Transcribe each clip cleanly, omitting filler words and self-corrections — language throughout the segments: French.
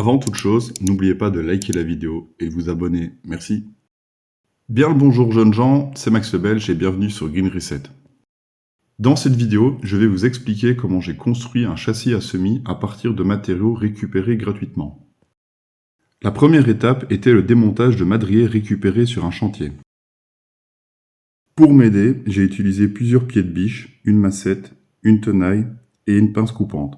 Avant toute chose, n'oubliez pas de liker la vidéo et de vous abonner. Merci. Bien le bonjour jeunes gens, c'est Max le Belge et bienvenue sur Green Reset. Dans cette vidéo, je vais vous expliquer comment j'ai construit un châssis à semis à partir de matériaux récupérés gratuitement. La première étape était le démontage de madriers récupérés sur un chantier. Pour m'aider, j'ai utilisé plusieurs pieds de biche, une massette, une tenaille et une pince coupante.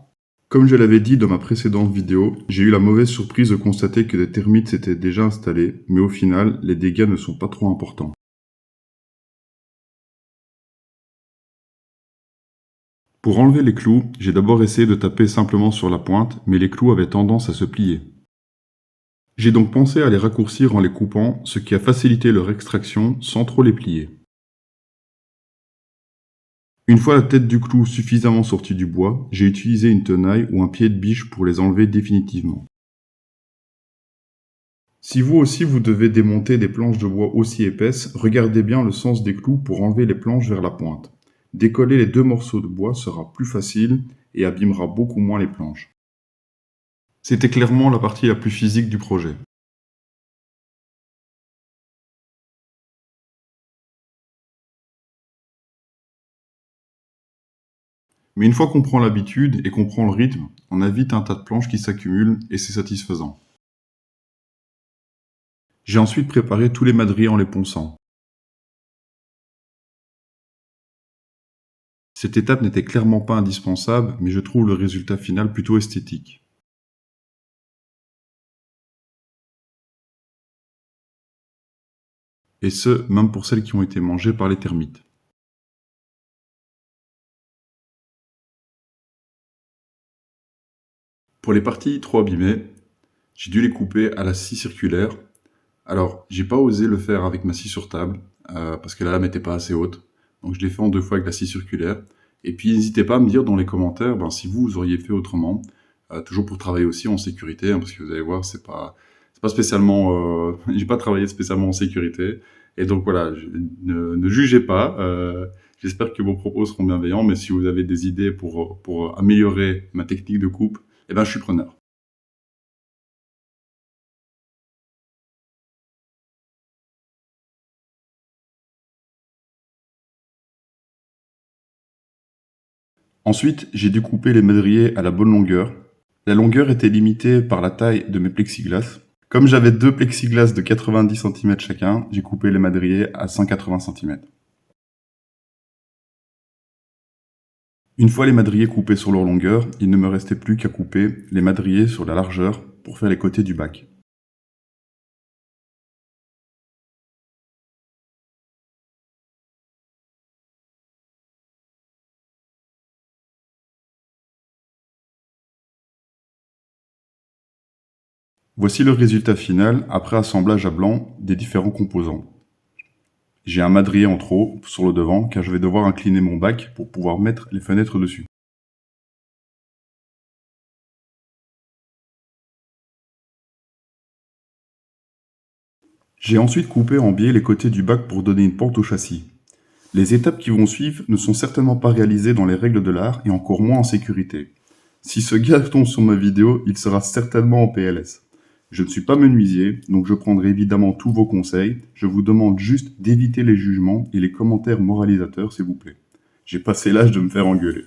Comme je l'avais dit dans ma précédente vidéo, j'ai eu la mauvaise surprise de constater que des termites s'étaient déjà installés, mais au final, les dégâts ne sont pas trop importants. Pour enlever les clous, j'ai d'abord essayé de taper simplement sur la pointe, mais les clous avaient tendance à se plier. J'ai donc pensé à les raccourcir en les coupant, ce qui a facilité leur extraction sans trop les plier. Une fois la tête du clou suffisamment sortie du bois, j'ai utilisé une tenaille ou un pied de biche pour les enlever définitivement. Si vous aussi vous devez démonter des planches de bois aussi épaisses, regardez bien le sens des clous pour enlever les planches vers la pointe. Décoller les deux morceaux de bois sera plus facile et abîmera beaucoup moins les planches. C'était clairement la partie la plus physique du projet. Mais une fois qu'on prend l'habitude et qu'on prend le rythme, on a vite un tas de planches qui s'accumulent et c'est satisfaisant. J'ai ensuite préparé tous les madriers en les ponçant. Cette étape n'était clairement pas indispensable, mais je trouve le résultat final plutôt esthétique. Et ce, même pour celles qui ont été mangées par les termites. Pour les parties trop abîmées, j'ai dû les couper à la scie circulaire. Alors, j'ai pas osé le faire avec ma scie sur table, parce que la lame n'était pas assez haute. Donc je l'ai fait en 2 fois avec la scie circulaire. Et puis n'hésitez pas à me dire dans les commentaires si vous auriez fait autrement. Toujours pour travailler aussi en sécurité, parce que vous allez voir, c'est pas spécialement... j'ai pas travaillé spécialement en sécurité. Et donc voilà, ne jugez pas. J'espère que vos propos seront bienveillants, mais si vous avez des idées pour améliorer ma technique de coupe, eh ben je suis preneur. Ensuite, j'ai dû couper les madriers à la bonne longueur. La longueur était limitée par la taille de mes plexiglas. Comme j'avais 2 plexiglas de 90 cm chacun, j'ai coupé les madriers à 180 cm. Une fois les madriers coupés sur leur longueur, il ne me restait plus qu'à couper les madriers sur la largeur pour faire les côtés du bac. Voici le résultat final après assemblage à blanc des différents composants. J'ai un madrier en trop sur le devant car je vais devoir incliner mon bac pour pouvoir mettre les fenêtres dessus. J'ai ensuite coupé en biais les côtés du bac pour donner une pente au châssis. Les étapes qui vont suivre ne sont certainement pas réalisées dans les règles de l'art et encore moins en sécurité. Si ce gars tombe sur ma vidéo, il sera certainement en PLS. Je ne suis pas menuisier, donc je prendrai évidemment tous vos conseils. Je vous demande juste d'éviter les jugements et les commentaires moralisateurs, s'il vous plaît. J'ai passé l'âge de me faire engueuler.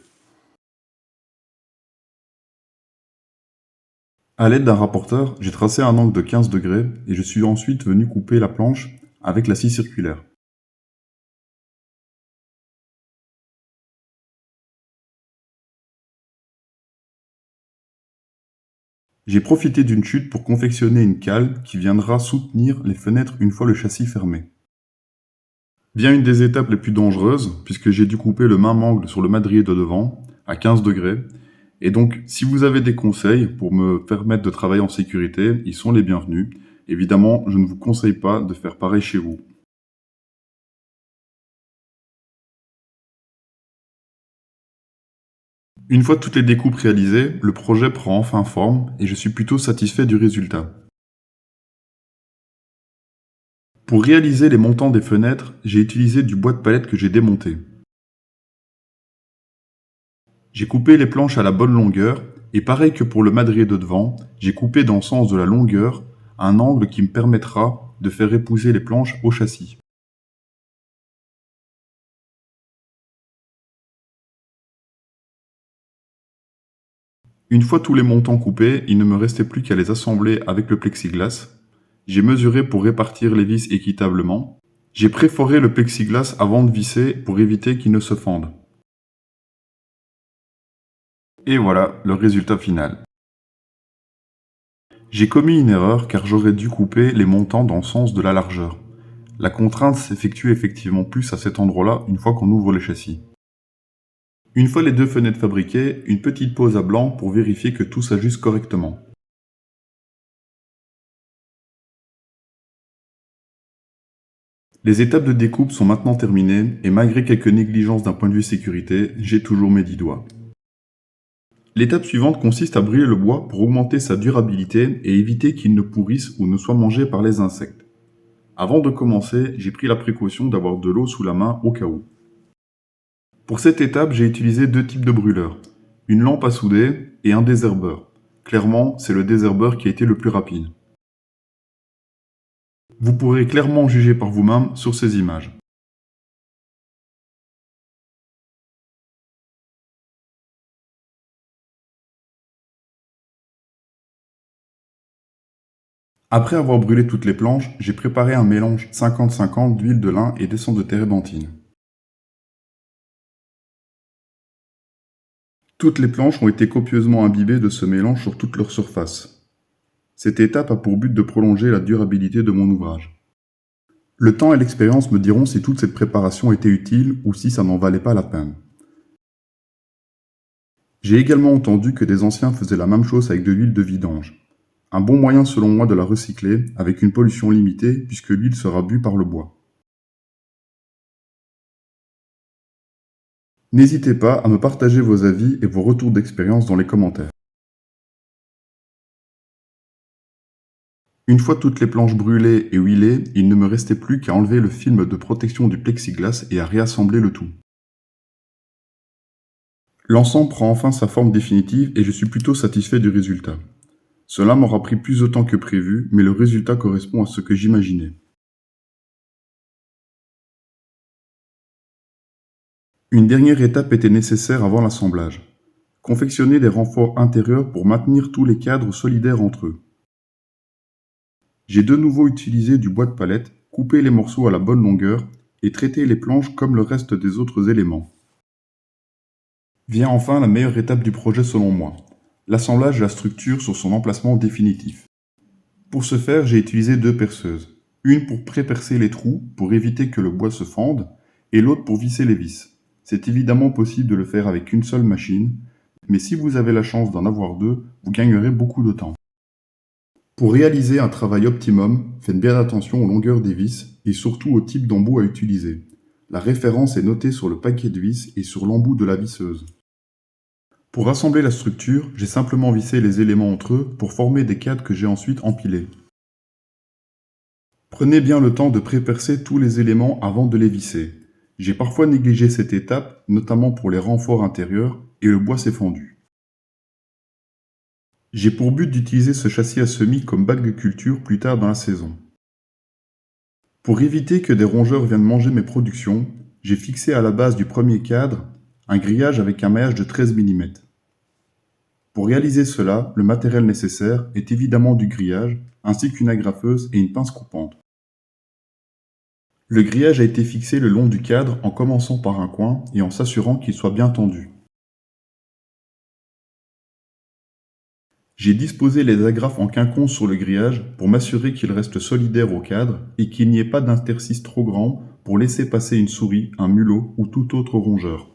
À l'aide d'un rapporteur, j'ai tracé un angle de 15 degrés et je suis ensuite venu couper la planche avec la scie circulaire. J'ai profité d'une chute pour confectionner une cale qui viendra soutenir les fenêtres une fois le châssis fermé. Vient une des étapes les plus dangereuses, puisque j'ai dû couper le même angle sur le madrier de devant, à 15 degrés. Et donc, si vous avez des conseils pour me permettre de travailler en sécurité, ils sont les bienvenus. Évidemment, je ne vous conseille pas de faire pareil chez vous. Une fois toutes les découpes réalisées, le projet prend enfin forme et je suis plutôt satisfait du résultat. Pour réaliser les montants des fenêtres, j'ai utilisé du bois de palette que j'ai démonté. J'ai coupé les planches à la bonne longueur Et pareil que pour le madrier de devant, j'ai coupé dans le sens de la longueur un angle qui me permettra de faire épouser les planches au châssis. Une fois tous les montants coupés, il ne me restait plus qu'à les assembler avec le plexiglas. J'ai mesuré pour répartir les vis équitablement. J'ai préforé le plexiglas avant de visser pour éviter qu'il ne se fende. Et voilà le résultat final. J'ai commis une erreur car j'aurais dû couper les montants dans le sens de la largeur. La contrainte s'effectue effectivement plus à cet endroit-là une fois qu'on ouvre le châssis. Une fois les deux fenêtres fabriquées, une petite pause à blanc pour vérifier que tout s'ajuste correctement. Les étapes de découpe sont maintenant terminées et malgré quelques négligences d'un point de vue sécurité, j'ai toujours mes 10 doigts. L'étape suivante consiste à brûler le bois pour augmenter sa durabilité et éviter qu'il ne pourrisse ou ne soit mangé par les insectes. Avant de commencer, j'ai pris la précaution d'avoir de l'eau sous la main au cas où. Pour cette étape, j'ai utilisé deux types de brûleurs, une lampe à souder et un désherbeur. Clairement, c'est le désherbeur qui a été le plus rapide. Vous pourrez clairement juger par vous-même sur ces images. Après avoir brûlé toutes les planches, j'ai préparé un mélange 50-50 d'huile de lin et d'essence de térébenthine. Toutes les planches ont été copieusement imbibées de ce mélange sur toute leur surface. Cette étape a pour but de prolonger la durabilité de mon ouvrage. Le temps et l'expérience me diront si toute cette préparation était utile ou si ça n'en valait pas la peine. J'ai également entendu que des anciens faisaient la même chose avec de l'huile de vidange. Un bon moyen selon moi de la recycler, avec une pollution limitée puisque l'huile sera bue par le bois. N'hésitez pas à me partager vos avis et vos retours d'expérience dans les commentaires. Une fois toutes les planches brûlées et huilées, il ne me restait plus qu'à enlever le film de protection du plexiglas et à réassembler le tout. L'ensemble prend enfin sa forme définitive et je suis plutôt satisfait du résultat. Cela m'aura pris plus de temps que prévu, mais le résultat correspond à ce que j'imaginais. Une dernière étape était nécessaire avant l'assemblage. Confectionner des renforts intérieurs pour maintenir tous les cadres solidaires entre eux. J'ai de nouveau utilisé du bois de palette, coupé les morceaux à la bonne longueur et traité les planches comme le reste des autres éléments. Vient enfin la meilleure étape du projet selon moi, l'assemblage de la structure sur son emplacement définitif. Pour ce faire, j'ai utilisé deux perceuses, une pour pré-percer les trous pour éviter que le bois se fende et l'autre pour visser les vis. C'est évidemment possible de le faire avec une seule machine, mais si vous avez la chance d'en avoir deux, vous gagnerez beaucoup de temps. Pour réaliser un travail optimum, faites bien attention aux longueurs des vis et surtout au type d'embout à utiliser. La référence est notée sur le paquet de vis et sur l'embout de la visseuse. Pour assembler la structure, j'ai simplement vissé les éléments entre eux pour former des cadres que j'ai ensuite empilés. Prenez bien le temps de pré-percer tous les éléments avant de les visser. J'ai parfois négligé cette étape, notamment pour les renforts intérieurs, et le bois s'est fendu. J'ai pour but d'utiliser ce châssis à semis comme bac de culture plus tard dans la saison. Pour éviter que des rongeurs viennent manger mes productions, j'ai fixé à la base du premier cadre un grillage avec un maillage de 13 mm. Pour réaliser cela, le matériel nécessaire est évidemment du grillage, ainsi qu'une agrafeuse et une pince coupante. Le grillage a été fixé le long du cadre en commençant par un coin et en s'assurant qu'il soit bien tendu. J'ai disposé les agrafes en quinconce sur le grillage pour m'assurer qu'il reste solidaire au cadre et qu'il n'y ait pas d'interstice trop grand pour laisser passer une souris, un mulot ou tout autre rongeur.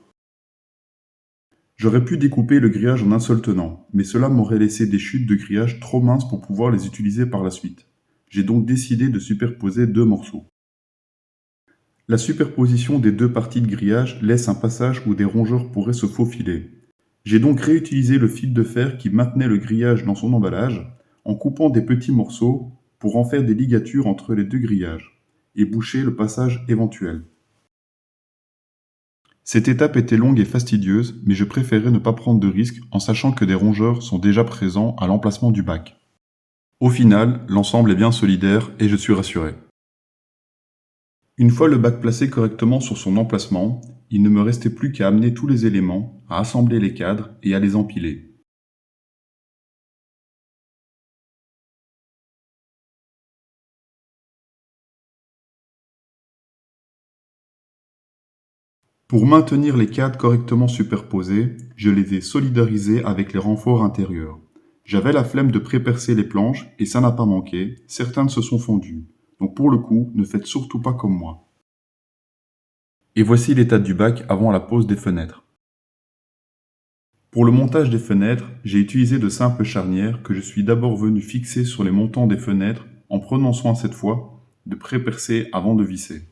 J'aurais pu découper le grillage en un seul tenant, mais cela m'aurait laissé des chutes de grillage trop minces pour pouvoir les utiliser par la suite. J'ai donc décidé de superposer deux morceaux. La superposition des deux parties de grillage laisse un passage où des rongeurs pourraient se faufiler. J'ai donc réutilisé le fil de fer qui maintenait le grillage dans son emballage en coupant des petits morceaux pour en faire des ligatures entre les deux grillages et boucher le passage éventuel. Cette étape était longue et fastidieuse, mais je préférais ne pas prendre de risques en sachant que des rongeurs sont déjà présents à l'emplacement du bac. Au final, l'ensemble est bien solidaire et je suis rassuré. Une fois le bac placé correctement sur son emplacement, il ne me restait plus qu'à amener tous les éléments, à assembler les cadres et à les empiler. Pour maintenir les cadres correctement superposés, je les ai solidarisés avec les renforts intérieurs. J'avais la flemme de prépercer les planches et ça n'a pas manqué, certaines se sont fondues. Donc pour le coup, ne faites surtout pas comme moi. Et voici l'état du bac avant la pose des fenêtres. Pour le montage des fenêtres, j'ai utilisé de simples charnières que je suis d'abord venu fixer sur les montants des fenêtres en prenant soin cette fois de prépercer avant de visser.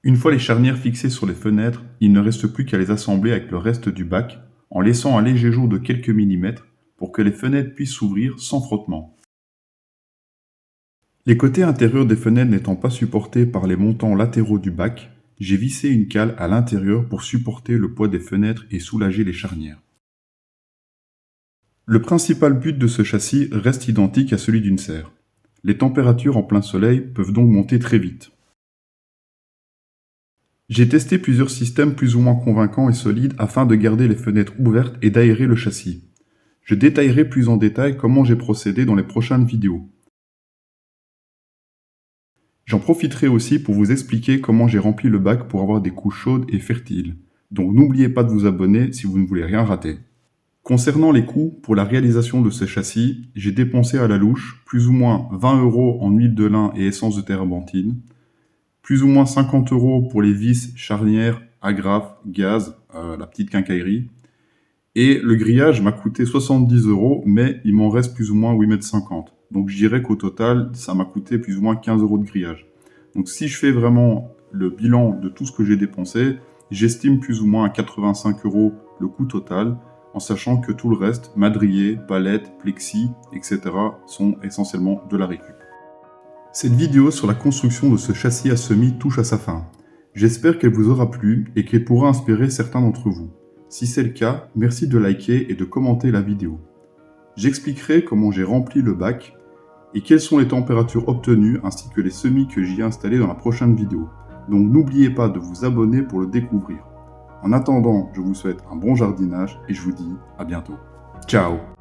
Une fois les charnières fixées sur les fenêtres, il ne reste plus qu'à les assembler avec le reste du bac en laissant un léger jour de quelques millimètres pour que les fenêtres puissent s'ouvrir sans frottement. Les côtés intérieurs des fenêtres n'étant pas supportés par les montants latéraux du bac, j'ai vissé une cale à l'intérieur pour supporter le poids des fenêtres et soulager les charnières. Le principal but de ce châssis reste identique à celui d'une serre. Les températures en plein soleil peuvent donc monter très vite. J'ai testé plusieurs systèmes plus ou moins convaincants et solides afin de garder les fenêtres ouvertes et d'aérer le châssis. Je détaillerai plus en détail comment j'ai procédé dans les prochaines vidéos. J'en profiterai aussi pour vous expliquer comment j'ai rempli le bac pour avoir des couches chaudes et fertiles. Donc n'oubliez pas de vous abonner si vous ne voulez rien rater. Concernant les coûts pour la réalisation de ce châssis, j'ai dépensé à la louche plus ou moins 20 € en huile de lin et essence de térébenthine, plus ou moins 50 € pour les vis, charnières, agrafes, gaz, la petite quincaillerie. Et le grillage m'a coûté 70 €, mais il m'en reste plus ou moins 8,50 m. Donc je dirais qu'au total, ça m'a coûté plus ou moins 15 € de grillage. Donc si je fais vraiment le bilan de tout ce que j'ai dépensé, j'estime plus ou moins à 85 € le coût total, en sachant que tout le reste, madrier, palette, plexi, etc. sont essentiellement de la récup. Cette vidéo sur la construction de ce châssis à semis touche à sa fin. J'espère qu'elle vous aura plu et qu'elle pourra inspirer certains d'entre vous. Si c'est le cas, merci de liker et de commenter la vidéo. J'expliquerai comment j'ai rempli le bac et quelles sont les températures obtenues ainsi que les semis que j'y ai installés dans la prochaine vidéo. Donc n'oubliez pas de vous abonner pour le découvrir. En attendant, je vous souhaite un bon jardinage et je vous dis à bientôt. Ciao!